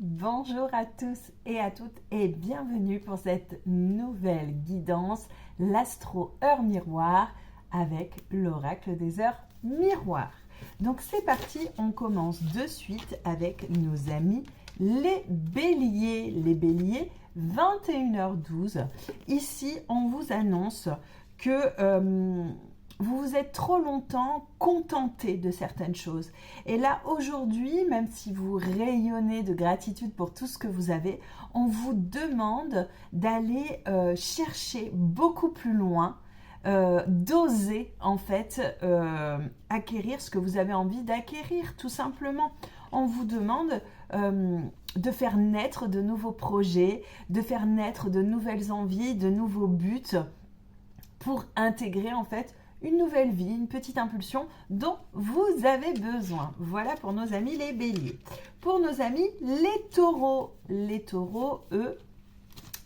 Bonjour à tous et à toutes et bienvenue pour cette nouvelle guidance, l'Astro Heure Miroir avec l'Oracle des Heures Miroirs. Donc c'est parti, on commence de suite avec nos amis les Béliers. Les Béliers, 21h12. Ici, on vous annonce que vous vous êtes trop longtemps contenté de certaines choses. Et là, aujourd'hui, même si vous rayonnez de gratitude pour tout ce que vous avez, on vous demande d'aller chercher beaucoup plus loin, d'oser en fait acquérir ce que vous avez envie d'acquérir, tout simplement. On vous demande de faire naître de nouveaux projets, de faire naître de nouvelles envies, de nouveaux buts pour intégrer en fait une nouvelle vie, une petite impulsion dont vous avez besoin. Voilà pour nos amis les béliers. Pour nos amis les taureaux, eux,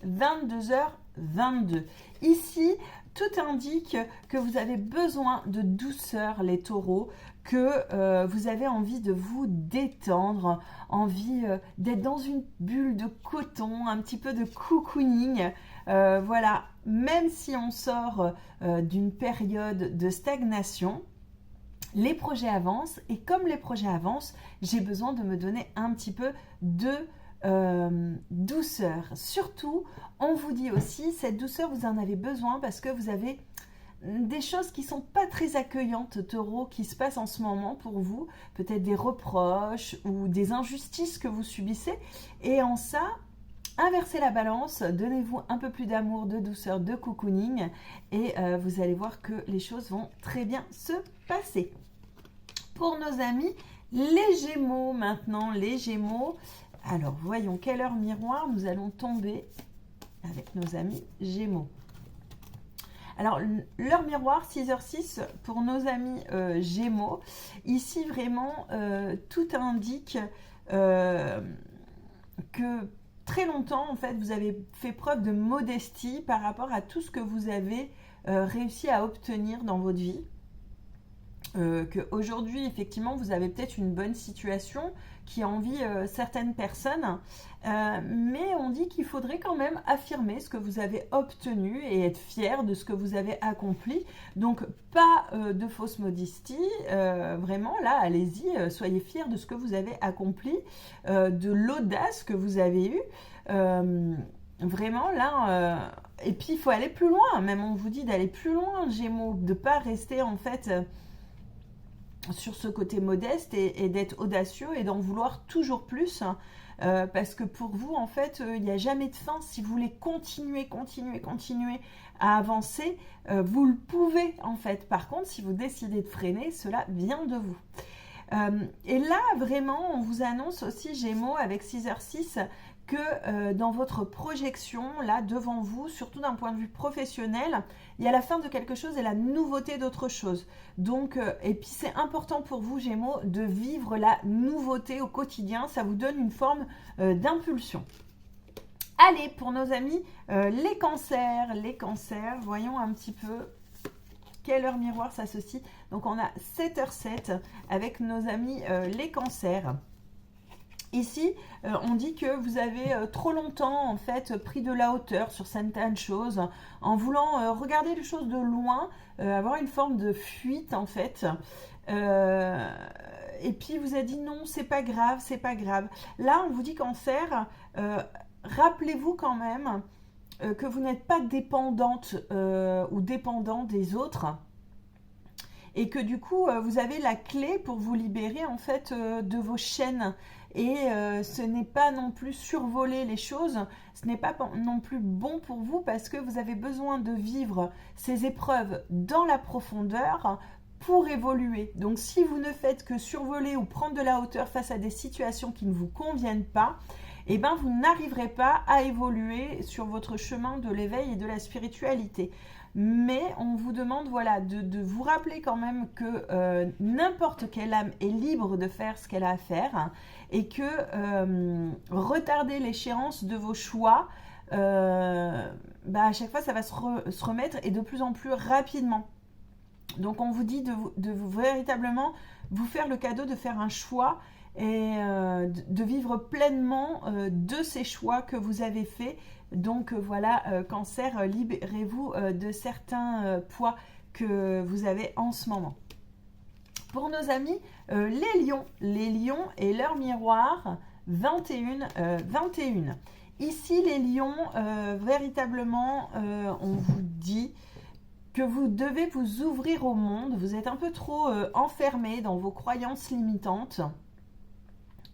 22h22. Ici, tout indique que vous avez besoin de douceur, les taureaux, que vous avez envie de vous détendre, envie d'être dans une bulle de coton, un petit peu de cocooning. Voilà, même si on sort d'une période de stagnation, les projets avancent et comme les projets avancent, j'ai besoin de me donner un petit peu de douceur. Surtout, on vous dit aussi, cette douceur, vous en avez besoin parce que vous avez des choses qui ne sont pas très accueillantes, taureau, qui se passent en ce moment pour vous, peut-être des reproches ou des injustices que vous subissez. Et en ça, inversez la balance, donnez-vous un peu plus d'amour, de douceur, de cocooning et vous allez voir que les choses vont très bien se passer. Pour nos amis, les Gémeaux maintenant, les Gémeaux. Alors, voyons quelle heure miroir nous allons tomber avec nos amis Gémeaux. Alors, l'heure miroir, 6h06 pour nos amis Gémeaux. Ici, vraiment, tout indique que très longtemps, en fait, vous avez fait preuve de modestie par rapport à tout ce que vous avez réussi à obtenir dans votre vie. Qu'aujourd'hui, effectivement, vous avez peut-être une bonne situation qui envie certaines personnes, mais on dit qu'il faudrait quand même affirmer ce que vous avez obtenu et être fier de ce que vous avez accompli. Donc, pas de fausse modestie, vraiment, là, allez-y, soyez fiers de ce que vous avez accompli, de l'audace que vous avez eue. Vraiment, là, et puis il faut aller plus loin, même on vous dit d'aller plus loin, Gémeaux, de ne pas rester en fait sur ce côté modeste et d'être audacieux et d'en vouloir toujours plus parce que pour vous en fait il n'y a jamais de fin. Si vous voulez continuer à avancer, vous le pouvez en fait. Par contre, si vous décidez de freiner, cela vient de vous. Et là vraiment on vous annonce aussi Gémeaux avec 6h06 que dans votre projection, là devant vous, surtout d'un point de vue professionnel, il y a la fin de quelque chose et la nouveauté d'autre chose. Donc, et puis c'est important pour vous Gémeaux de vivre la nouveauté au quotidien, ça vous donne une forme d'impulsion. Allez, pour nos amis les cancers, voyons un petit peu quelle heure miroir s'associe. Donc on a 7h07 avec nos amis les cancers. Ici, on dit que vous avez trop longtemps en fait pris de la hauteur sur certaines choses, en voulant regarder les choses de loin, avoir une forme de fuite en fait. Et puis vous avez dit non, c'est pas grave, c'est pas grave. Là, on vous dit cancer, rappelez-vous quand même que vous n'êtes pas dépendante ou dépendant des autres. Et que du coup, vous avez la clé pour vous libérer en fait de vos chaînes. Et ce n'est pas non plus survoler les choses, ce n'est pas non plus bon pour vous parce que vous avez besoin de vivre ces épreuves dans la profondeur pour évoluer. Donc si vous ne faites que survoler ou prendre de la hauteur face à des situations qui ne vous conviennent pas, eh ben vous n'arriverez pas à évoluer sur votre chemin de l'éveil et de la spiritualité. Mais on vous demande voilà, de vous rappeler quand même que n'importe quelle âme est libre de faire ce qu'elle a à faire et que retarder l'échéance de vos choix, à chaque fois ça va se remettre et de plus en plus rapidement. Donc on vous dit de vous véritablement vous faire le cadeau de faire un choix et de vivre pleinement de ces choix que vous avez faits. Donc voilà, Cancer, libérez-vous de certains poids que vous avez en ce moment. Pour nos amis, les lions et leur miroir, 21. Ici, les lions, véritablement, on vous dit que vous devez vous ouvrir au monde. Vous êtes un peu trop enfermé dans vos croyances limitantes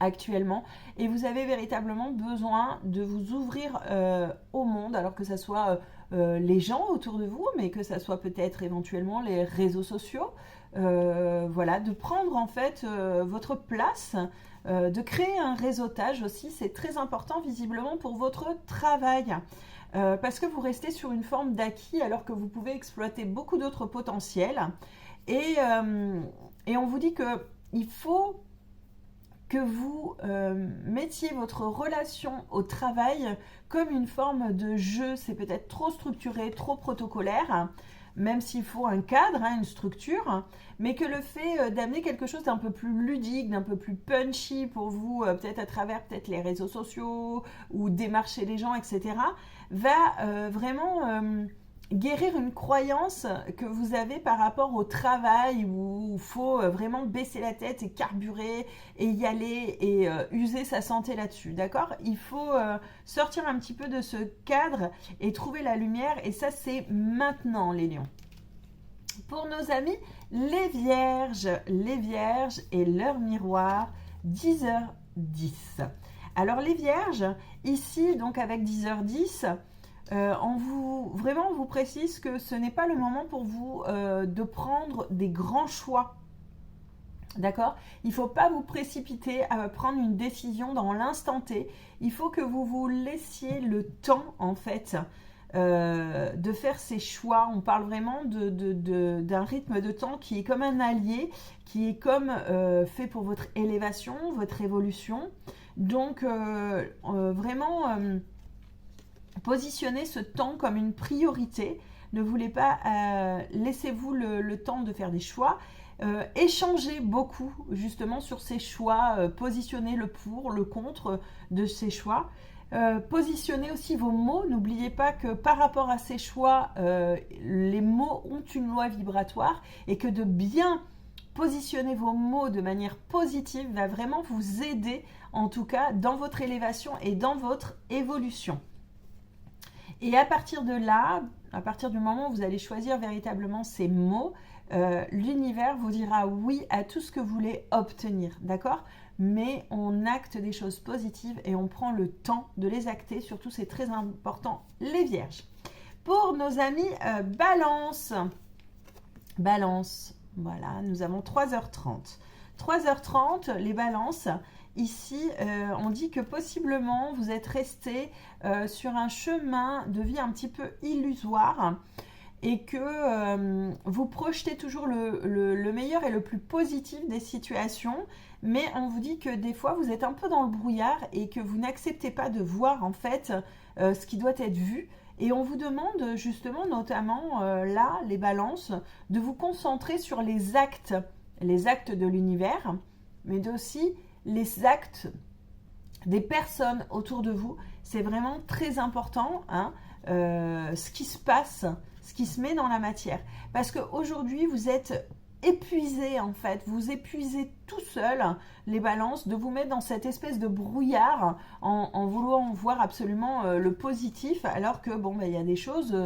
actuellement et vous avez véritablement besoin de vous ouvrir au monde, alors que ce soit les gens autour de vous, mais que ce soit peut-être éventuellement les réseaux sociaux. Voilà, de prendre en fait votre place, de créer un réseautage aussi, c'est très important visiblement pour votre travail. Parce que vous restez sur une forme d'acquis alors que vous pouvez exploiter beaucoup d'autres potentiels. Et on vous dit qu'il faut que vous mettiez votre relation au travail comme une forme de jeu. C'est peut-être trop structuré, trop protocolaire, même s'il faut un cadre, une structure, mais que le fait d'amener quelque chose d'un peu plus ludique, d'un peu plus punchy pour vous, peut-être à travers peut-être les réseaux sociaux ou démarcher les gens, etc., va vraiment guérir une croyance que vous avez par rapport au travail où il faut vraiment baisser la tête et carburer et y aller et user sa santé là-dessus, d'accord? Il faut sortir un petit peu de ce cadre et trouver la lumière, et ça c'est maintenant les lions. Pour nos amis les vierges et leur miroir, 10h10. Alors les vierges, ici donc avec 10h10, on vous précise que ce n'est pas le moment pour vous de prendre des grands choix. D'accord? Il ne faut pas vous précipiter à prendre une décision dans l'instant T. Il faut que vous vous laissiez le temps, en fait, de faire ces choix. On parle vraiment d'un rythme de temps qui est comme un allié, qui est comme fait pour votre élévation, votre évolution. Donc, vraiment... positionnez ce temps comme une priorité. Ne voulez pas, laissez-vous le temps de faire des choix. Échangez beaucoup justement sur ces choix. Positionnez le pour, le contre de ces choix. Positionnez aussi vos mots. N'oubliez pas que par rapport à ces choix, les mots ont une loi vibratoire et que de bien positionner vos mots de manière positive va vraiment vous aider, en tout cas dans votre élévation et dans votre évolution. Et à partir de là, à partir du moment où vous allez choisir véritablement ces mots, l'univers vous dira oui à tout ce que vous voulez obtenir, d'accord? Mais on acte des choses positives et on prend le temps de les acter. Surtout, c'est très important, les vierges. Pour nos amis Balance, voilà, nous avons 3h30. 3h30, les balances. Ici, on dit que possiblement vous êtes resté sur un chemin de vie un petit peu illusoire et que vous projetez toujours le meilleur et le plus positif des situations, mais on vous dit que des fois vous êtes un peu dans le brouillard et que vous n'acceptez pas de voir en fait ce qui doit être vu. Et on vous demande justement, notamment là, les balances, de vous concentrer sur les actes de l'univers, mais aussi les actes des personnes autour de vous. C'est vraiment très important, ce qui se passe, ce qui se met dans la matière. Parce qu'aujourd'hui, vous êtes épuisé en fait, vous épuisez tout seul, les balances, de vous mettre dans cette espèce de brouillard en voulant voir absolument le positif, alors que bon, il y a des choses,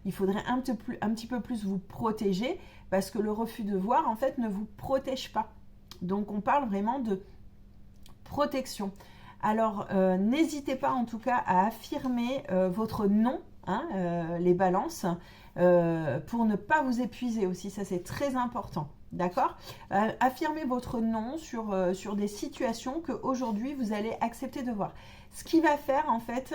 il faudrait un petit peu plus vous protéger, parce que le refus de voir en fait ne vous protège pas. Donc on parle vraiment de protection. Alors n'hésitez pas en tout cas à affirmer votre non, les balances, pour ne pas vous épuiser aussi, ça c'est très important, d'accord? Affirmez votre non sur des situations que aujourd'hui vous allez accepter de voir. Ce qui va faire en fait,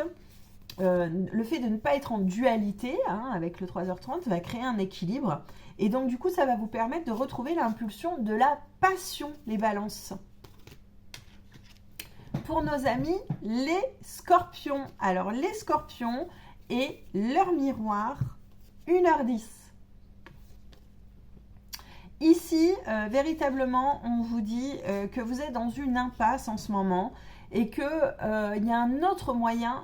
le fait de ne pas être en dualité, avec le 3h30, va créer un équilibre, et donc du coup ça va vous permettre de retrouver l'impulsion de la passion, les balances. Pour nos amis les scorpions, alors les scorpions et leur miroir, 1h10. Ici, véritablement, on vous dit que vous êtes dans une impasse en ce moment et qu'il y a un autre moyen